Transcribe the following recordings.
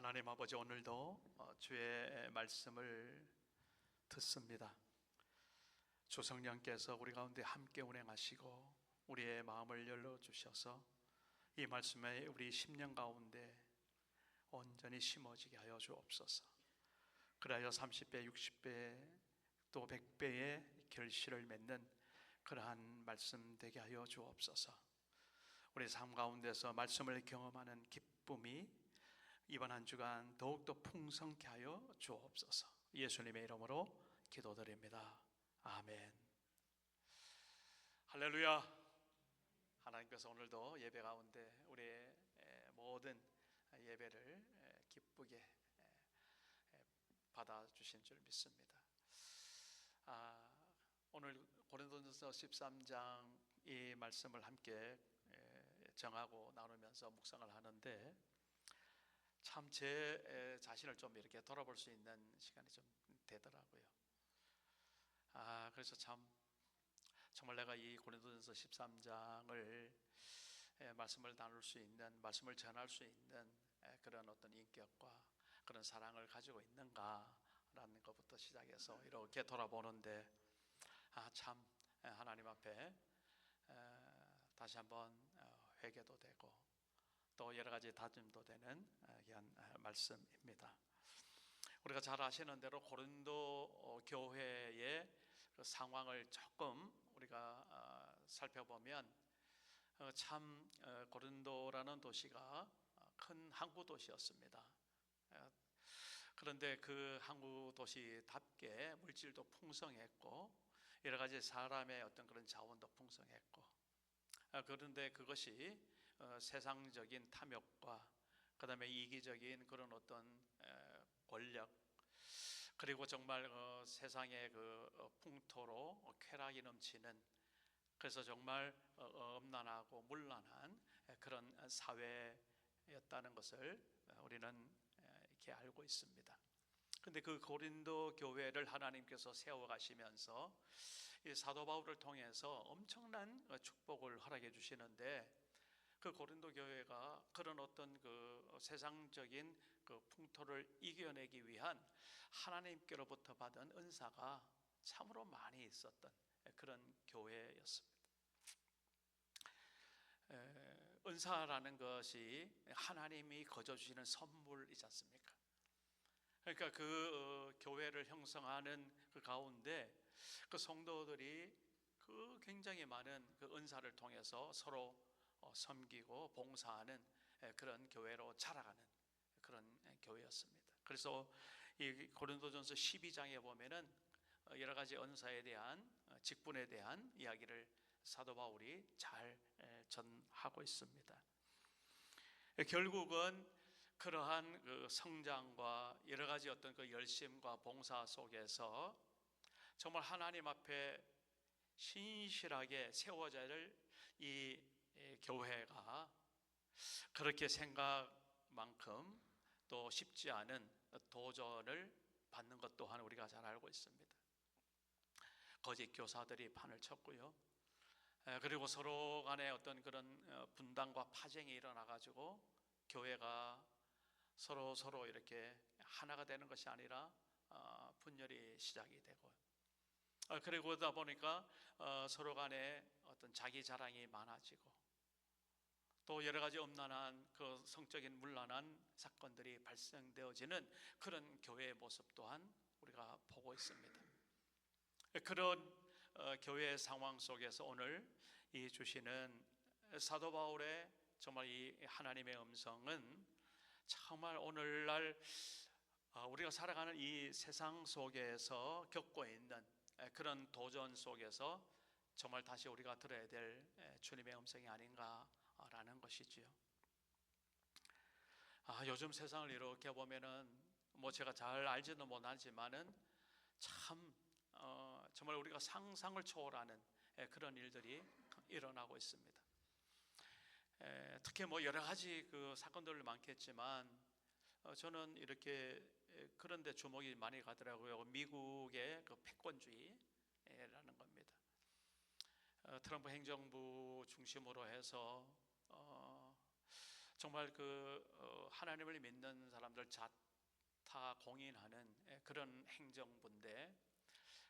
하나님 아버지, 오늘도 주의 말씀을 듣습니다. 주 성령께서 우리 가운데 함께 운행하시고 우리의 마음을 열어주셔서 이 말씀에 우리 심령 가운데 온전히 심어지게 하여 주옵소서. 그리하여 30배, 60배, 또 100배의 결실을 맺는 그러한 말씀 되게 하여 주옵소서. 우리 삶 가운데서 말씀을 경험하는 기쁨이 이번 한 주간 더욱더 풍성케 하여 주옵소서. 예수님의 이름으로 기도드립니다. 아멘. 할렐루야. 하나님께서 오늘도 예배 가운데 우리의 모든 예배를 기쁘게 받아주신 줄 믿습니다. 오늘 고린도전서 13장 이 말씀을 함께 정하고 나누면서 묵상을 하는데, 참 제 자신을 좀 이렇게 돌아볼 수 있는 시간이 좀 되더라고요. 그래서 정말 내가 이 고린도전서 13장을 말씀을 나눌 수 있는, 말씀을 전할 수 있는 그런 어떤 인격과 그런 사랑을 가지고 있는가라는 것부터 시작해서 이렇게 돌아보는데, 참 하나님 앞에 다시 한번 회개도 되고 또 여러 가지 다짐도 되는 귀한 말씀입니다. 우리가 잘 아시는 대로 고린도 교회의 그 상황을 조금 우리가 살펴보면, 참 고린도라는 도시가 큰 항구 도시였습니다. 그런데 그 항구 도시답게 물질도 풍성했고 여러 가지 사람의 어떤 그런 자원도 풍성했고, 그런데 그것이 세상적인 탐욕과 그 다음에 이기적인 그런 어떤 권력, 그리고 정말 세상의 그 풍토로 쾌락이 넘치는, 그래서 정말 음란하고 문란한 그런 사회였다는 것을 우리는 이렇게 알고 있습니다. 그런데 그 고린도 교회를 하나님께서 세워가시면서 이 사도 바울을 통해서 엄청난 축복을 허락해 주시는데, 그 고린도 교회가 그런 어떤 그 세상적인 그 풍토를 이겨내기 위한 하나님께로부터 받은 은사가 참으로 많이 있었던 그런 교회였습니다. 은사라는 것이 하나님이 거저 주시는 선물이지 않습니까? 그러니까 그 교회를 형성하는 그 가운데 그 성도들이 그 굉장히 많은 그 은사를 통해서 서로 섬기고 봉사하는 그런 교회로 자라가는 그런 교회였습니다. 그래서 이 고린도전서 12장에 보면은 여러 가지 은사에 대한, 직분에 대한 이야기를 사도 바울이 잘 전하고 있습니다. 결국은 그러한 그 성장과 여러 가지 어떤 그 열심과 봉사 속에서 정말 하나님 앞에 신실하게 세워져야 할 이 교회가 그렇게 생각만큼 또 쉽지 않은 도전을 받는 것 또한 우리가 잘 알고 있습니다. 거짓 교사들이 판을 쳤고요, 그리고 서로 간에 어떤 그런 분당과 파쟁이 일어나 가지고 교회가 서로 이렇게 하나가 되는 것이 아니라 분열이 시작이 되고, 그리고 그러다 보니까 서로 간에 어떤 자기 자랑이 많아지고 또 여러 가지 음란한 그 성적인 문란한 사건들이 발생되어지는 그런 교회의 모습 또한 우리가 보고 있습니다. 그런 교회의 상황 속에서 오늘 이 주시는 사도 바울의 정말 이 하나님의 음성은 정말 오늘날 우리가 살아가는 이 세상 속에서 겪고 있는 그런 도전 속에서 정말 다시 우리가 들어야 될 주님의 음성이 아닌가라는 것이지요. 요즘 세상을 이렇게 보면은 뭐 제가 잘 알지는 못하지만은 참 정말 우리가 상상을 초월하는 그런 일들이 일어나고 있습니다. 특히 뭐 여러 가지 그 사건들 많겠지만 저는 이렇게 그런데 주목이 많이 가더라고요. 미국의 그 패권주의라는 겁니다. 트럼프 행정부 중심으로 해서 정말 하나님을 믿는 사람들 자타 공인하는 그런 행정부인데,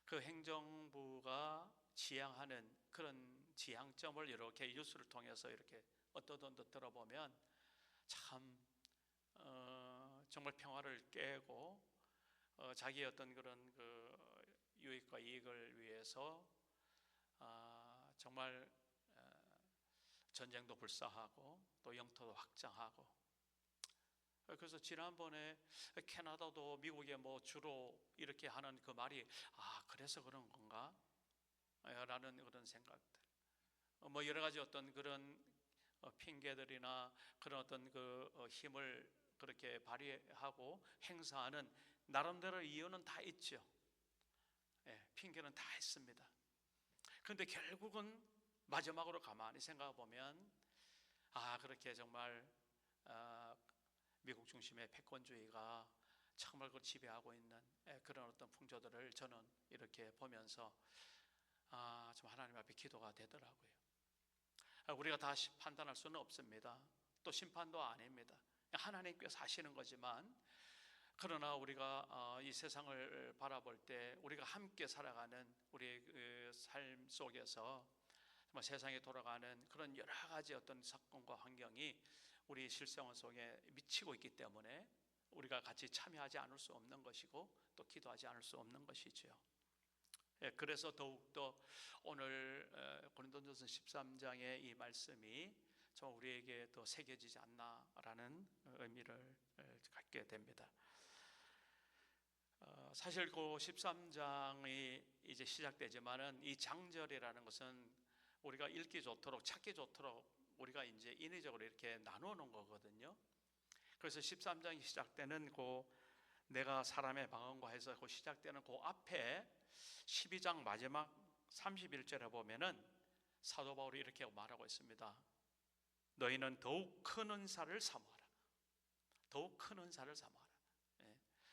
그 행정부가 지향하는 그런 지향점을 이렇게 뉴스를 통해서 이렇게 어떠덧 들어보면 참 정말 평화를 깨고 자기의 어떤 그런 유익과 이익을 위해서 정말 전쟁도 불사하고 또 영토도 확장하고, 그래서 지난번에 캐나다도 미국에 뭐 주로 이렇게 하는 그 말이 그래서 그런 건가? 라는 그런 생각들, 뭐 여러 가지 어떤 그런 핑계들이나 그런 어떤 힘을 그렇게 발휘하고 행사하는 나름대로 이유는 다 있죠. 핑계는 다 있습니다. 그런데 결국은 마지막으로 가만히 생각해 보면 그렇게 정말 미국 중심의 패권주의가 정말 지배하고 있는 그런 어떤 풍조들을 저는 이렇게 보면서 좀 하나님 앞에 기도가 되더라고요. 우리가 다 판단할 수는 없습니다. 또 심판도 아닙니다. 하나님께서 하시는 거지만, 그러나 우리가 이 세상을 바라볼 때 우리가 함께 살아가는 우리의 그 삶 속에서 정말 세상에 돌아가는 그런 여러 가지 어떤 사건과 환경이 우리 실생활 속에 미치고 있기 때문에 우리가 같이 참여하지 않을 수 없는 것이고 또 기도하지 않을 수 없는 것이죠. 그래서 더욱더 오늘 고린도전서 13장의 이 말씀이 정말 우리에게 더 새겨지지 않나라는 의미를 갖게 됩니다. 사실 그 13장이 이제 시작되지만은 이 장절이라는 것은 우리가 읽기 좋도록 찾기 좋도록 우리가 이제 인위적으로 이렇게 나누어 놓은 거거든요. 그래서 13장이 시작되는 내가 사람의 방언과 해서 시작되는 앞에 12장 마지막 31절에 보면은 사도 바울이 이렇게 말하고 있습니다. 너희는 더욱 큰 은사를 사모하라. 더욱 큰 은사를 사모하라.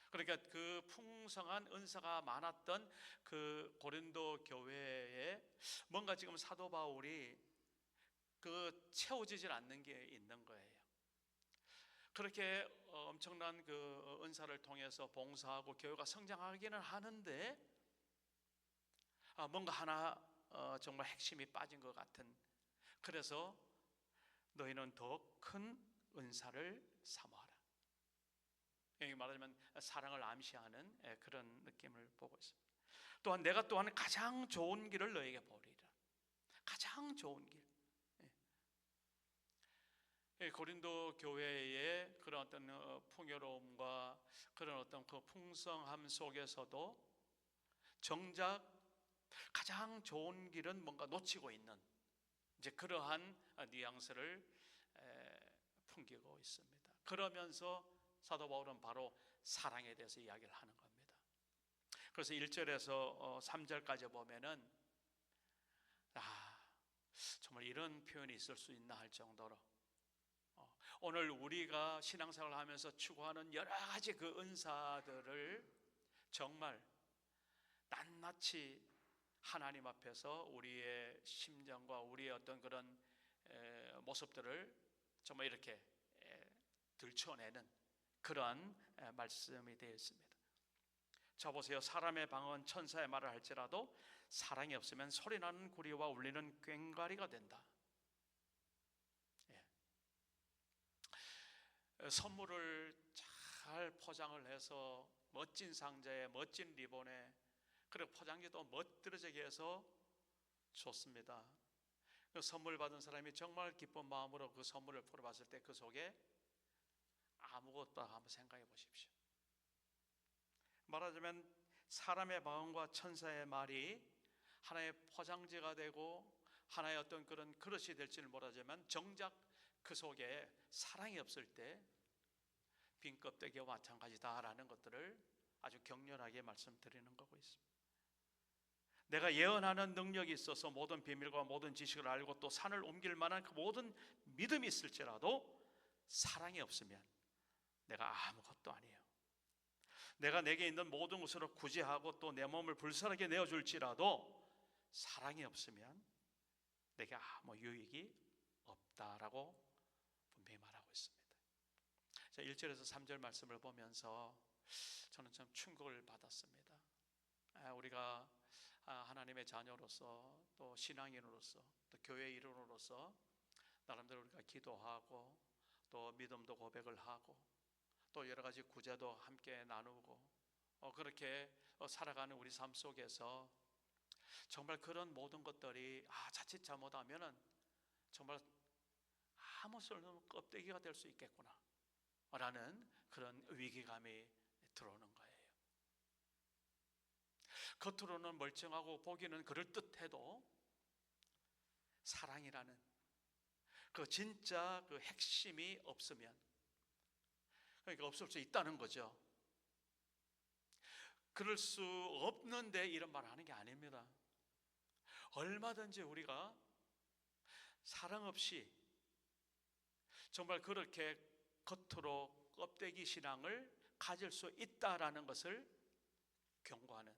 그러니까 그 풍성한 은사가 많았던 그 고린도 교회에 뭔가 지금 사도 바울이 채워지질 않는 게 있는 거예요. 그렇게 엄청난 그 은사를 통해서 봉사하고 교회가 성장하기는 하는데 뭔가 하나 정말 핵심이 빠진 것 같은, 그래서 너희는 더 큰 은사를 사모하라. 여기 말하자면 사랑을 암시하는 그런 느낌을 보고 있습니다. 또한 내가 또한 가장 좋은 길을 너에게 보리라. 가장 좋은 길. 고린도 교회의 그런 어떤 풍요로움과 그런 어떤 그 풍성함 속에서도 정작 가장 좋은 길은 뭔가 놓치고 있는 이제 그러한 뉘앙스를 풍기고 있습니다. 그러면서 사도 바울은 바로 사랑에 대해서 이야기를 하는 겁니다. 그래서 1절에서 3절까지 보면은 정말 이런 표현이 있을 수 있나 할 정도로 오늘 우리가 신앙생활을 하면서 추구하는 여러 가지 그 은사들을 정말 낱낱이 하나님 앞에서 우리의 심정과 우리의 어떤 그런 모습들을 정말 이렇게 들춰내는 그러한 말씀이 되어 있습니다. 자 보세요. 사람의 방언 천사의 말을 할지라도 사랑이 없으면 소리나는 구리와 울리는 꽹과리가 된다. 선물을 잘 포장을 해서 멋진 상자에 멋진 리본에 그리고 포장지도 멋들어지게 해서 좋습니다. 그 선물 받은 사람이 정말 기쁜 마음으로 그 선물을 풀어봤을 때 그 속에 아무것도 한번 생각해 보십시오. 말하자면 사람의 마음과 천사의 말이 하나의 포장지가 되고 하나의 어떤 그런 그릇이 될지는 모르지만 정작 그 속에 사랑이 없을 때 빈 껍데기와 마찬가지다라는 것들을 아주 격렬하게 말씀드리는 거고 있습니다. 내가 예언하는 능력이 있어서 모든 비밀과 모든 지식을 알고 또 산을 옮길 만한 그 모든 믿음이 있을지라도 사랑이 없으면 내가 아무것도 아니에요. 내가 내게 있는 모든 것으로 구제하고 또 내 몸을 불살하게 내어줄지라도 사랑이 없으면 내게 아무 유익이 없다라고 분명히 말하고 있습니다. 1절에서 3절 말씀을 보면서 저는 좀 충격을 받았습니다. 우리가 하나님의 자녀로서, 또 신앙인으로서, 또 교회 일원으로서 나름대로 우리가 기도하고 또 믿음도 고백을 하고 또 여러 가지 구제도 함께 나누고 그렇게 살아가는 우리 삶 속에서 정말 그런 모든 것들이 자칫 잘못하면은 정말 아무 쓸모없는 껍데기가 될 수 있겠구나 라는 그런 위기감이 들어오는 거예요. 겉으로는 멀쩡하고 보기는 그럴듯해도 사랑이라는 그 진짜 그 핵심이 없으면, 그러니까 없을 수 있다는 거죠. 그럴 수 없는데 이런 말 하는 게 아닙니다. 얼마든지 우리가 사랑 없이 정말 그렇게 겉으로 껍데기 신앙을 가질 수 있다라는 것을 경고하는,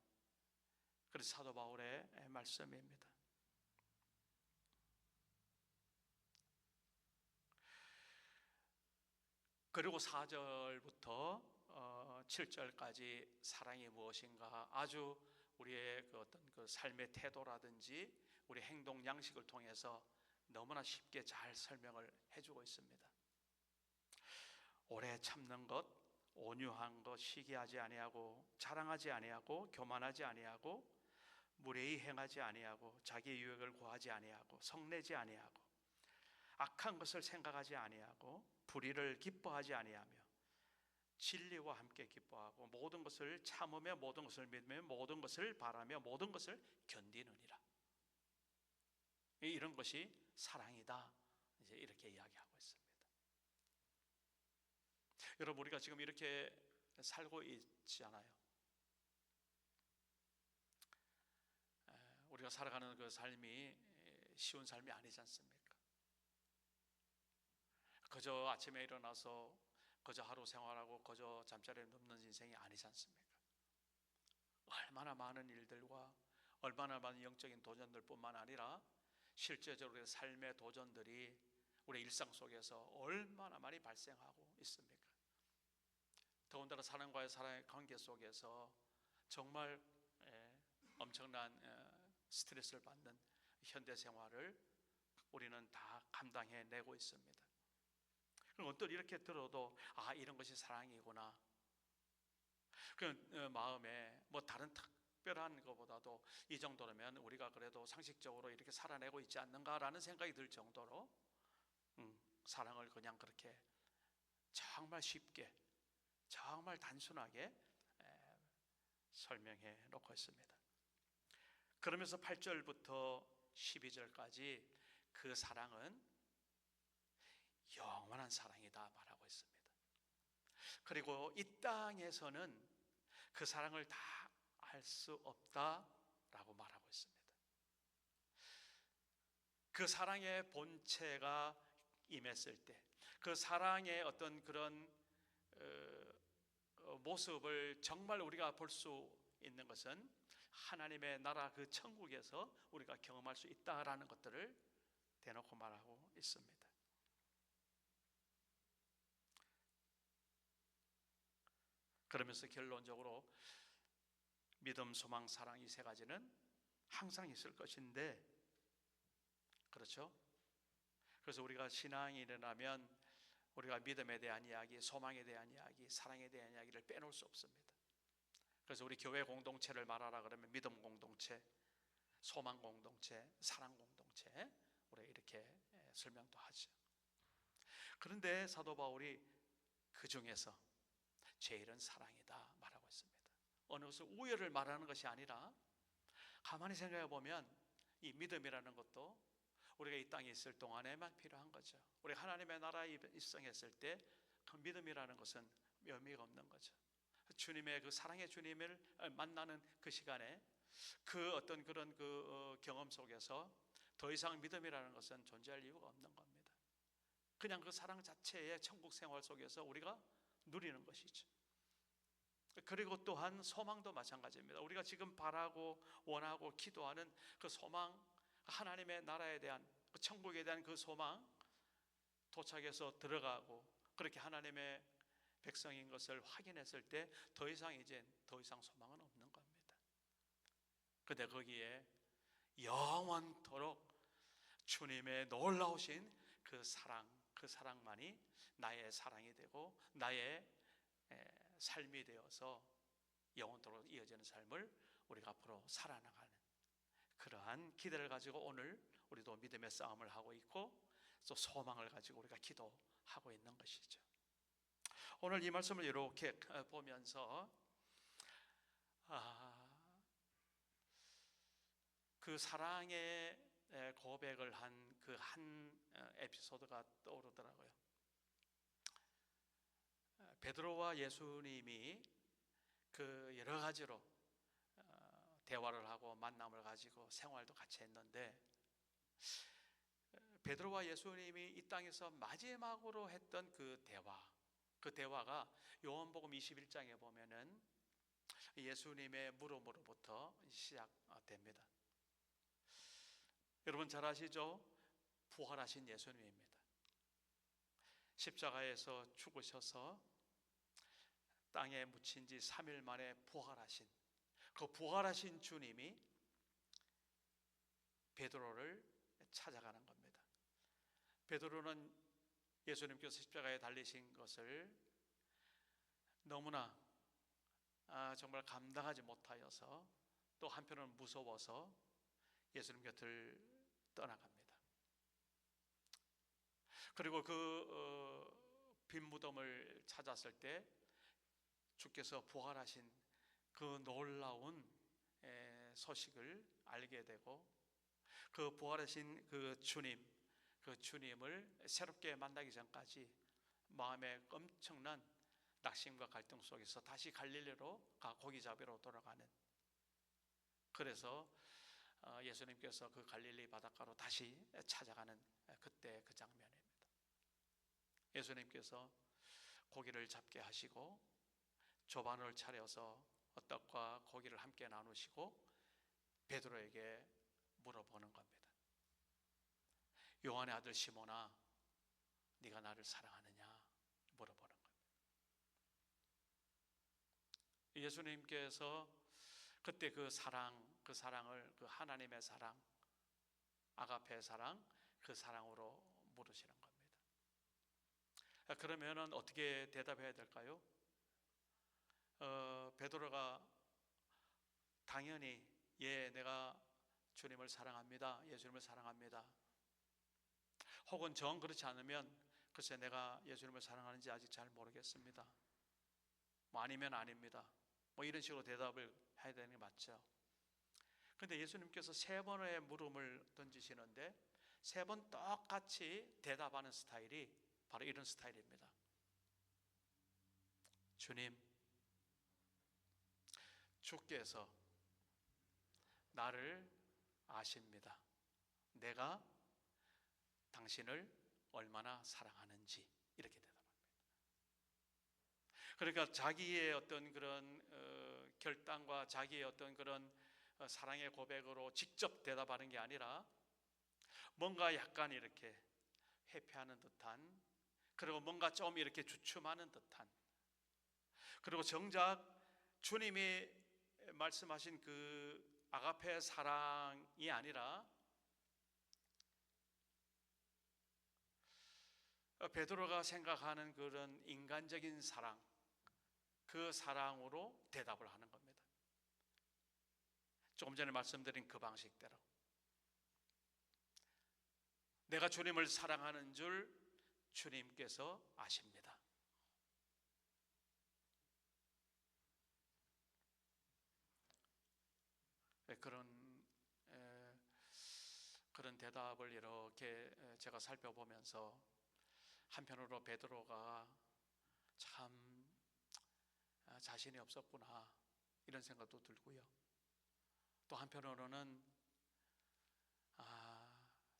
그래서 사도 바울의 말씀입니다. 그리고 4절부터 7절까지 사랑이 무엇인가 아주 우리의 그 어떤 그 삶의 태도라든지 우리 행동 양식을 통해서 너무나 쉽게 잘 설명을 해주고 있습니다. 오래 참는 것, 온유한 것, 시기하지 아니하고 자랑하지 아니하고 교만하지 아니하고 무례히 행하지 아니하고 자기 유익을 구하지 아니하고 성내지 아니하고 악한 것을 생각하지 아니하고 불의를 기뻐하지 아니하며 진리와 함께 기뻐하고 모든 것을 참으며 모든 것을 믿으며 모든 것을 바라며 모든 것을 견디느니라. 이런 것이 사랑이다. 이제 이렇게 이야기하고 있습니다. 여러분, 우리가 지금 이렇게 살고 있지 않아요? 우리가 살아가는 그 삶이 쉬운 삶이 아니지 않습니까? 그저 아침에 일어나서 그저 하루 생활하고 그저 잠자리에 눕는 인생이 아니지 않습니까? 얼마나 많은 일들과 얼마나 많은 영적인 도전들뿐만 아니라 실제적으로 삶의 도전들이 우리 일상 속에서 얼마나 많이 발생하고 있습니까? 더군다나 사람과의 사랑의 관계 속에서 정말 엄청난 스트레스를 받는 현대 생활을 우리는 다 감당해내고 있습니다. 그럼 어떤 이렇게 들어도 이런 것이 사랑이구나. 그 마음에 뭐 다른 특별한 것보다도 이 정도라면 우리가 그래도 상식적으로 이렇게 살아내고 있지 않는가라는 생각이 들 정도로 사랑을 그냥 그렇게 정말 쉽게 정말 단순하게 설명해 놓고 있습니다. 그러면서 8절부터 12절까지 그 사랑은 영원한 사랑이다 말하고 있습니다. 그리고 이 땅에서는 그 사랑을 다 알 수 없다라고 말하고 있습니다. 그 사랑의 본체가 임했을 때, 그 사랑의 어떤 그런 모습을 정말 우리가 볼 수 있는 것은 하나님의 나라 그 천국에서 우리가 경험할 수 있다라는 것들을 대놓고 말하고 있습니다. 그러면서 결론적으로 믿음, 소망, 사랑 이 세 가지는 항상 있을 것인데, 그렇죠? 그래서 우리가 신앙이 일어나면 우리가 믿음에 대한 이야기, 소망에 대한 이야기, 사랑에 대한 이야기를 빼놓을 수 없습니다. 그래서 우리 교회 공동체를 말하라 그러면 믿음 공동체, 소망 공동체, 사랑 공동체, 우리가 이렇게 설명도 하죠. 그런데 사도 바울이 그 중에서 제일은 사랑이다 말하고 있습니다. 어느 것을 우열을 말하는 것이 아니라 가만히 생각해 보면 이 믿음이라는 것도 우리가 이 땅에 있을 동안에만 필요한 거죠. 우리가 하나님의 나라에 입성했을 때 그 믿음이라는 것은 의미가 없는 거죠. 주님의 그 사랑의 주님을 만나는 그 시간에 그 어떤 그런 그 경험 속에서 더 이상 믿음이라는 것은 존재할 이유가 없는 겁니다. 그냥 그 사랑 자체의 천국 생활 속에서 우리가 누리는 것이죠. 그리고 또한 소망도 마찬가지입니다. 우리가 지금 바라고 원하고 기도하는 그 소망, 하나님의 나라에 대한 그 천국에 대한 그 소망, 도착해서 들어가고 그렇게 하나님의 백성인 것을 확인했을 때 더 이상 소망은 없는 겁니다. 근데 거기에 영원토록 주님의 놀라우신 그 사랑만이 나의 사랑이 되고 나의 삶이 되어서 영원토록 이어지는 삶을 우리가 앞으로 살아나가는 그러한 기대를 가지고 오늘 우리도 믿음의 싸움을 하고 있고 또 소망을 가지고 우리가 기도하고 있는 것이죠. 오늘 이 말씀을 이렇게 보면서 그 사랑의 고백을 한 그 한 에피소드가 떠오르더라고요. 베드로와 예수님이 그 여러 가지로 대화를 하고 만남을 가지고 생활도 같이 했는데, 베드로와 예수님이 이 땅에서 마지막으로 했던 그 대화가 요한복음 21장에 보면은 예수님의 물음으로부터 시작됩니다. 여러분 잘 아시죠? 부활하신 예수님입니다. 십자가에서 죽으셔서 땅에 묻힌 지 3일 만에 부활하신 그 부활하신 주님이 베드로를 찾아가는 겁니다. 베드로는 예수님께서 십자가에 달리신 것을 너무나 정말 감당하지 못하여서 또 한편으로는 무서워서 예수님 곁을 떠나갑니다. 그리고 빈 무덤을 찾았을 때 주께서 부활하신 그 놀라운 소식을 알게 되고, 그 부활하신 그 주님을 새롭게 만나기 전까지 마음에 엄청난 낙심과 갈등 속에서 다시 갈릴리로 고기 잡으러 돌아가는, 그래서 예수님께서 그 갈릴리 바닷가로 다시 찾아가는 그때 그 장면입니다. 예수님께서 고기를 잡게 하시고 조반을 차려서 떡과 고기를 함께 나누시고 베드로에게 물어보는 겁니다. 요한의 아들 시몬아, 네가 나를 사랑하느냐 물어보는 겁니다. 예수님께서 그때 그 사랑을 그 하나님의 사랑, 아가페의 사랑, 그 사랑으로 물으시는 겁니다. 그러면은 어떻게 대답해야 될까요? 베드로가 당연히 내가 주님을 사랑합니다, 예수님을 사랑합니다, 혹은 정 그렇지 않으면 글쎄 내가 예수님을 사랑하는지 아직 잘 모르겠습니다, 아니면 아닙니다, 이런 식으로 대답을 해야 되는 게 맞죠. 그런데 예수님께서 3번의 물음을 던지시는데 3번 똑같이 대답하는 스타일이 바로 이런 스타일입니다. 주님, 주께서 나를 아십니다. 내가 당신을 얼마나 사랑하는지, 이렇게 대답합니다. 그러니까 자기의 어떤 그런 결단과 자기의 어떤 그런 사랑의 고백으로 직접 대답하는 게 아니라 뭔가 약간 이렇게 회피하는 듯한, 그리고 뭔가 좀 이렇게 주춤하는 듯한, 그리고 정작 주님이 말씀하신 그 아가페 사랑이 아니라 베드로가 생각하는 그런 인간적인 사랑, 그 사랑으로 대답을 하는 겁니다. 조금 전에 말씀드린 그 방식대로 내가 주님을 사랑하는 줄 주님께서 아십니다. 그런 대답을 이렇게 제가 살펴보면서 한편으로 베드로가 참 자신이 없었구나, 이런 생각도 들고요. 또 한편으로는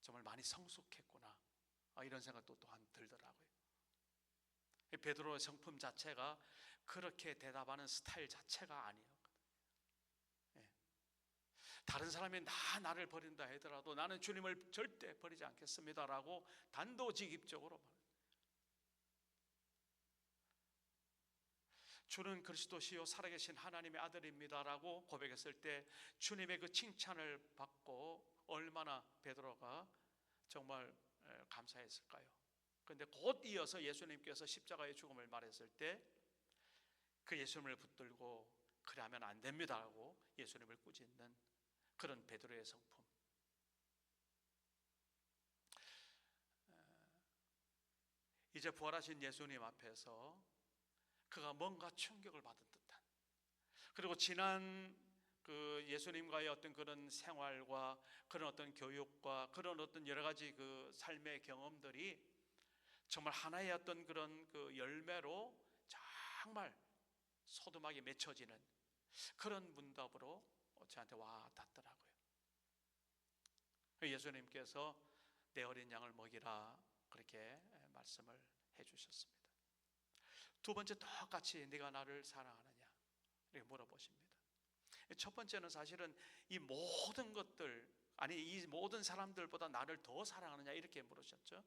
정말 많이 성숙했구나, 이런 생각도 또한 들더라고요. 베드로의 성품 자체가 그렇게 대답하는 스타일 자체가 아니었거든요. 다른 사람이 나를 버린다 하더라도 나는 주님을 절대 버리지 않겠습니다라고 단도직입적으로 말해요. 주는 그리스도시요 살아계신 하나님의 아들입니다라고 고백했을 때 주님의 그 칭찬을 받고 얼마나 베드로가 정말 감사했을까요? 그런데 곧 이어서 예수님께서 십자가의 죽음을 말했을 때 그 예수님을 붙들고 그래 하면 안 됩니다라고 예수님을 꾸짖는 그런 베드로의 성품. 이제 부활하신 예수님 앞에서 그가 뭔가 충격을 받은 듯한, 그리고 지난 그 예수님과의 어떤 그런 생활과 그런 어떤 교육과 그런 어떤 여러 가지 그 삶의 경험들이 정말 하나의 어떤 그런 그 열매로 정말 소두막이 맺혀지는 그런 문답으로 저한테 와 닿더라고요. 예수님께서 내 어린 양을 먹이라 그렇게 말씀을 해주셨습니다. 두 번째, 똑같이 네가 나를 사랑하느냐 이렇게 물어보십니다. 첫 번째는 사실은 이 모든 것들, 아니 이 모든 사람들보다 나를 더 사랑하느냐 이렇게 물으셨죠.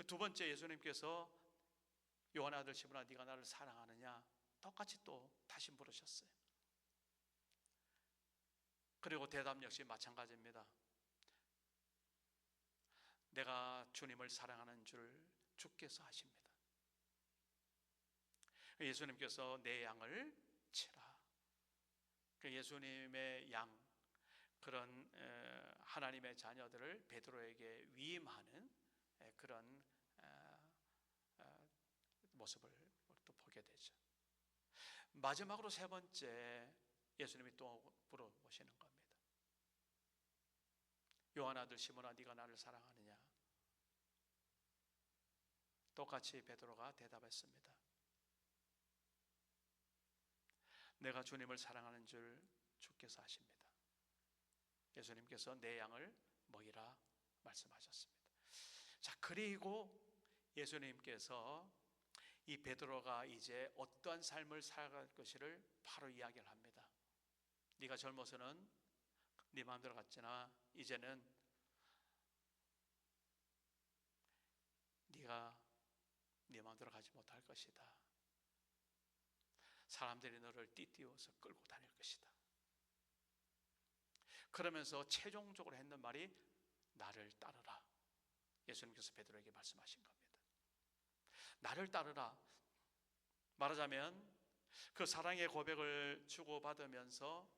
두 번째, 예수님께서 요한의 아들 시몬아 네가 나를 사랑하느냐 똑같이 또 다시 물으셨어요. 그리고 대답 역시 마찬가지입니다. 내가 주님을 사랑하는 줄 주께서 아십니다. 예수님께서 내 양을 치라. 예수님의 양, 그런 하나님의 자녀들을 베드로에게 위임하는 그런 모습을 또 보게 되죠. 마지막으로 세 번째, 예수님이 또 물어보시는 겁니다. 요한 아들 시몬아 네가 나를 사랑하느냐? 똑같이 베드로가 대답했습니다. 내가 주님을 사랑하는 줄 주께서 아십니다. 예수님께서 내 양을 먹이라 말씀하셨습니다. 자, 그리고 예수님께서 이 베드로가 이제 어떠한 삶을 살아갈 것을 바로 이야기를 합니다. 네가 젊어서는 네 마음대로 갔지나 이제는 네가 네 마음대로 가지 못할 것이다. 사람들이 너를 띠띠워서 끌고 다닐 것이다. 그러면서 최종적으로 했는 말이 나를 따르라. 예수님께서 베드로에게 말씀하신 겁니다. 나를 따르라. 말하자면 그 사랑의 고백을 주고받으면서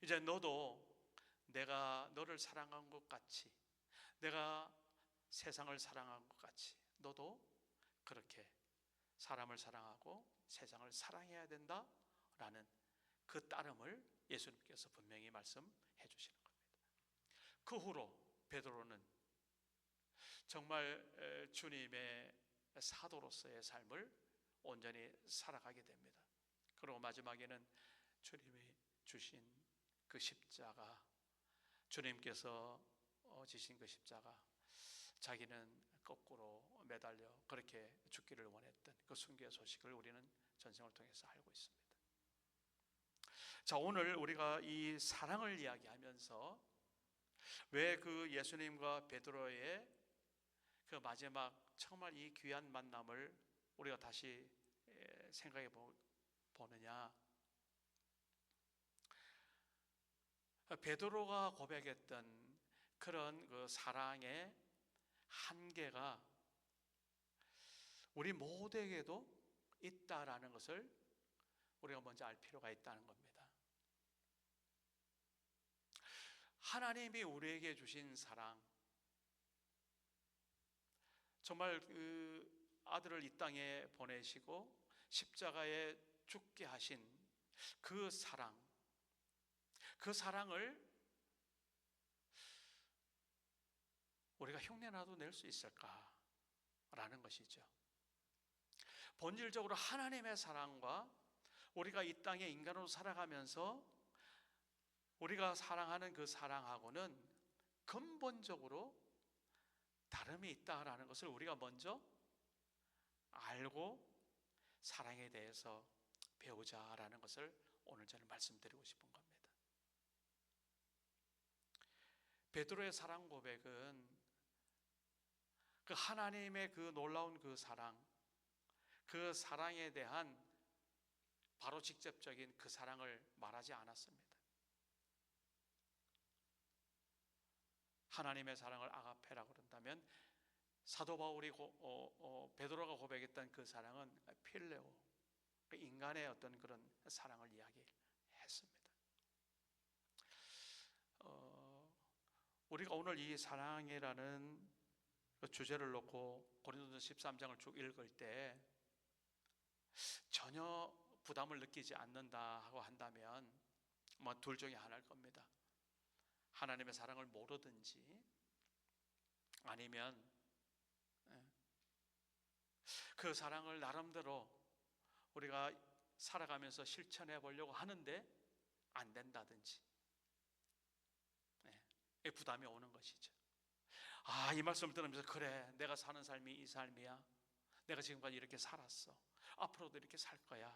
이제 너도 내가 너를 사랑한 것 같이, 내가 세상을 사랑한 것 같이 너도 그렇게 사람을 사랑하고 세상을 사랑해야 된다라는 그 따름을 예수님께서 분명히 말씀해 주시는 겁니다. 그 후로 베드로는 정말 주님의 사도로서의 삶을 온전히 살아가게 됩니다. 그리고 마지막에는 주님이 주신 그 십자가, 주님께서 지신 그 십자가, 자기는 거꾸로 매달려 그렇게 죽기를 원했던 그 순교의 소식을 우리는 전생을 통해서 알고 있습니다. 자, 오늘 우리가 이 사랑을 이야기하면서 왜 그 예수님과 베드로의 그 마지막 정말 이 귀한 만남을 우리가 다시 생각해 보느냐? 베드로가 고백했던 그런 그 사랑의 한계가 우리 모두에게도 있다라는 것을 우리가 먼저 알 필요가 있다는 겁니다. 하나님이 우리에게 주신 사랑, 정말 그 아들을 이 땅에 보내시고 십자가에 죽게 하신 그 사랑, 그 사랑을 우리가 흉내나도 낼 수 있을까라는 것이죠. 본질적으로 하나님의 사랑과 우리가 이 땅에 인간으로 살아가면서 우리가 사랑하는 그 사랑하고는 근본적으로 다름이 있다라는 것을 우리가 먼저 알고 사랑에 대해서 배우자라는 것을 오늘 저는 말씀드리고 싶은 겁니다. 베드로의 사랑 고백은 그 하나님의 그 놀라운 그 사랑, 그 사랑에 대한 바로 직접적인 그 사랑을 말하지 않았습니다. 하나님의 사랑을 아가페라고 그런다면 사도 바울이 베드로가 고백했던 그 사랑은 필레오, 인간의 어떤 그런 사랑을 이야기했습니다. 우리가 오늘 이 사랑이라는 그 주제를 놓고 고린도전서 13장을 쭉 읽을 때 전혀 부담을 느끼지 않는다 하고 한다면 뭐 둘 중에 하나일 겁니다. 하나님의 사랑을 모르든지 아니면 그 사랑을 나름대로 우리가 살아가면서 실천해 보려고 하는데 안 된다든지 부담이 오는 것이죠. 이 말씀을 들으면서 그래, 내가 사는 삶이 이 삶이야. 내가 지금까지 이렇게 살았어. 앞으로도 이렇게 살 거야.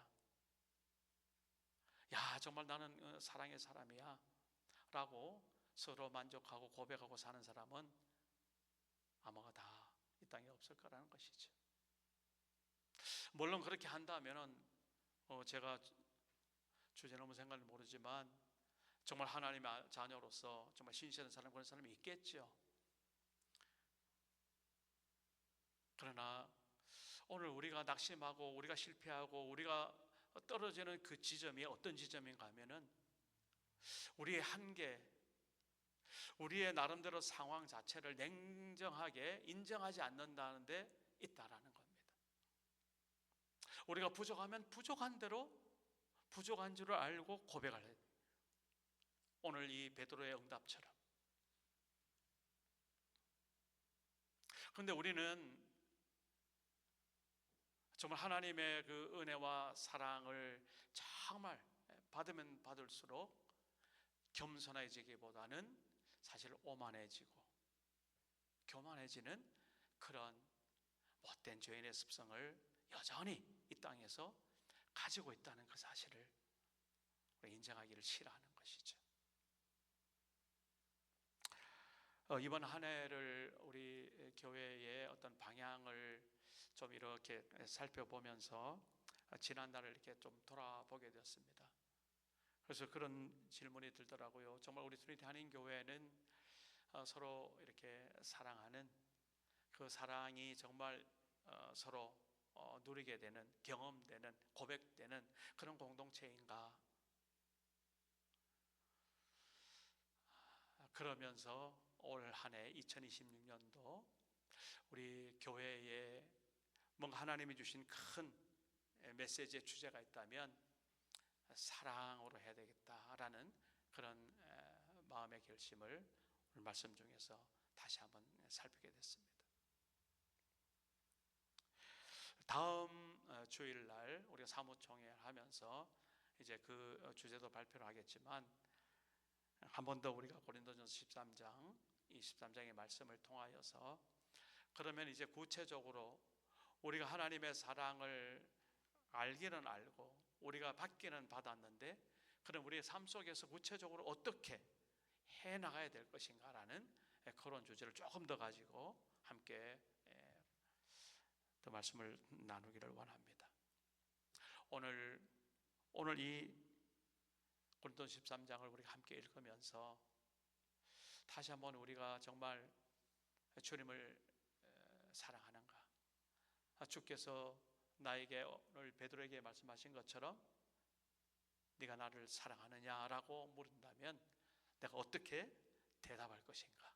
야, 정말 나는 사랑의 사람이야 라고 서로 만족하고 고백하고 사는 사람은 아마가 다 이 땅에 없을 거라는 것이죠. 물론 그렇게 한다면은 제가 주제 너무 생각을 모르지만 정말 하나님의 자녀로서 정말 신실한 사람, 그런 사람이 있겠죠. 그러나 오늘 우리가 낙심하고 우리가 실패하고 우리가 떨어지는 그 지점이 어떤 지점인가 하면은 우리의 한계, 우리의 나름대로 상황 자체를 냉정하게 인정하지 않는다는 데 있다라는 겁니다. 우리가 부족하면 부족한 대로 부족한 줄을 알고 고백을 해요. 오늘 이 베드로의 응답처럼. 그런데 우리는 정말 하나님의 그 은혜와 사랑을 정말 받으면 받을수록 겸손해지기보다는 사실 오만해지고 교만해지는 그런 못된 죄인의 습성을 여전히 이 땅에서 가지고 있다는 그 사실을 인정하기를 싫어하는 것이죠. 이번 한 해를 우리 교회의 어떤 방향을 좀 이렇게 살펴보면서 지난날을 이렇게 좀 돌아보게 되었습니다. 그래서 그런 질문이 들더라고요. 정말 우리 트리니티 한인교회는 서로 이렇게 사랑하는 그 사랑이 정말 서로 누리게 되는, 경험되는, 고백되는 그런 공동체인가? 그러면서 올 한 해 2026년도 우리 교회에 뭔가 하나님이 주신 큰 메시지의 주제가 있다면 사랑으로 해야 되겠다라는 그런 마음의 결심을 오늘 말씀 중에서 다시 한번 살피게 됐습니다. 다음 주일날 우리가 사무총회 하면서 이제 그 주제도 발표를 하겠지만 한 번 더 우리가 고린도전서 13장, 이 13장의 말씀을 통하여서 그러면 이제 구체적으로 우리가 하나님의 사랑을 알기는 알고 우리가 받기는 받았는데 그럼 우리의 삶 속에서 구체적으로 어떻게 해나가야 될 것인가라는 그런 주제를 조금 더 가지고 함께 더 말씀을 나누기를 원합니다. 오늘 이 고린도서 13장을 우리가 함께 읽으면서 다시 한번 우리가 정말 주님을 사랑하는가? 주께서 나에게 오늘 베드로에게 말씀하신 것처럼 네가 나를 사랑하느냐라고 물은다면 내가 어떻게 대답할 것인가?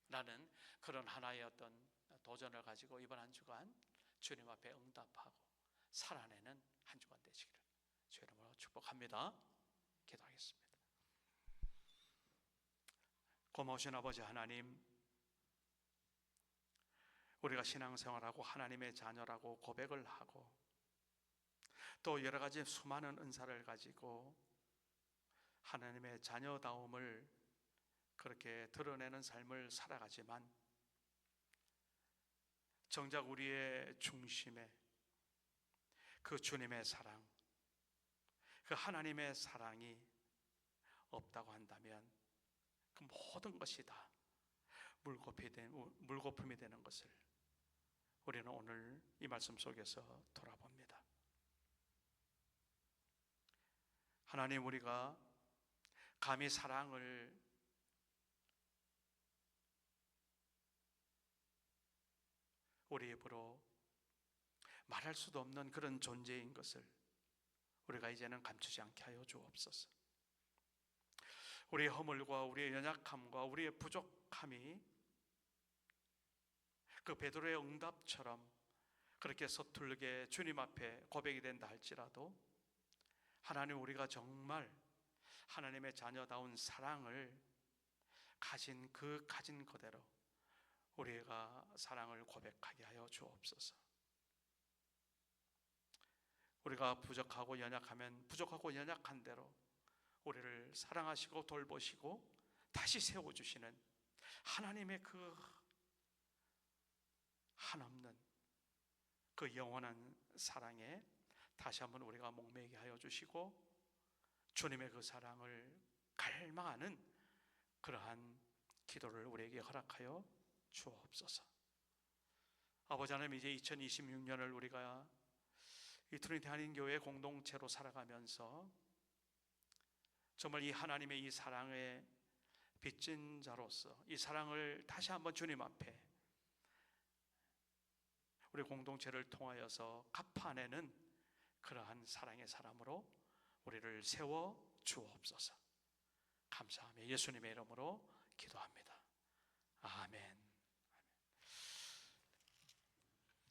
라는 그런 하나의 어떤 도전을 가지고 이번 한 주간 주님 앞에 응답하고 살아내는 한 주간 되시기를 주의 이름으로 축복합니다. 기도하겠습니다. 고마우신 아버지 하나님, 우리가 신앙생활하고 하나님의 자녀라고 고백을 하고 또 여러 가지 수많은 은사를 가지고 하나님의 자녀다움을 그렇게 드러내는 삶을 살아가지만 정작 우리의 중심에 그 주님의 사랑, 그 하나님의 사랑이 없다고 한다면 그 모든 것이 다 물거품이 되는 것을 우리는 오늘 이 말씀 속에서 돌아봅니다. 하나님, 우리가 감히 사랑을 우리 입으로 말할 수도 없는 그런 존재인 것을 우리가 이제는 감추지 않게 하여 주옵소서. 우리의 허물과 우리의 연약함과 우리의 부족함이 그 베드로의 응답처럼 그렇게 서툴게 주님 앞에 고백이 된다 할지라도 하나님, 우리가 정말 하나님의 자녀다운 사랑을 가진 그대로 우리가 사랑을 고백하게 하여 주옵소서. 우리가 부족하고 연약하면 부족하고 연약한 대로 우리를 사랑하시고 돌보시고 다시 세워주시는 하나님의 그 한없는 그 영원한 사랑에 다시 한번 우리가 목매게 하여 주시고 주님의 그 사랑을 갈망하는 그러한 기도를 우리에게 허락하여 주옵소서. 아버지 하나님, 이제 2026년을 우리가 이 트리니티 한인교회 공동체로 살아가면서 정말 이 하나님의 이 사랑의 빚진 자로서 이 사랑을 다시 한번 주님 앞에 우리 공동체를 통하여서 갚아내는 그러한 사랑의 사람으로 우리를 세워 주옵소서. 감사하며 예수님의 이름으로 기도합니다. 아멘.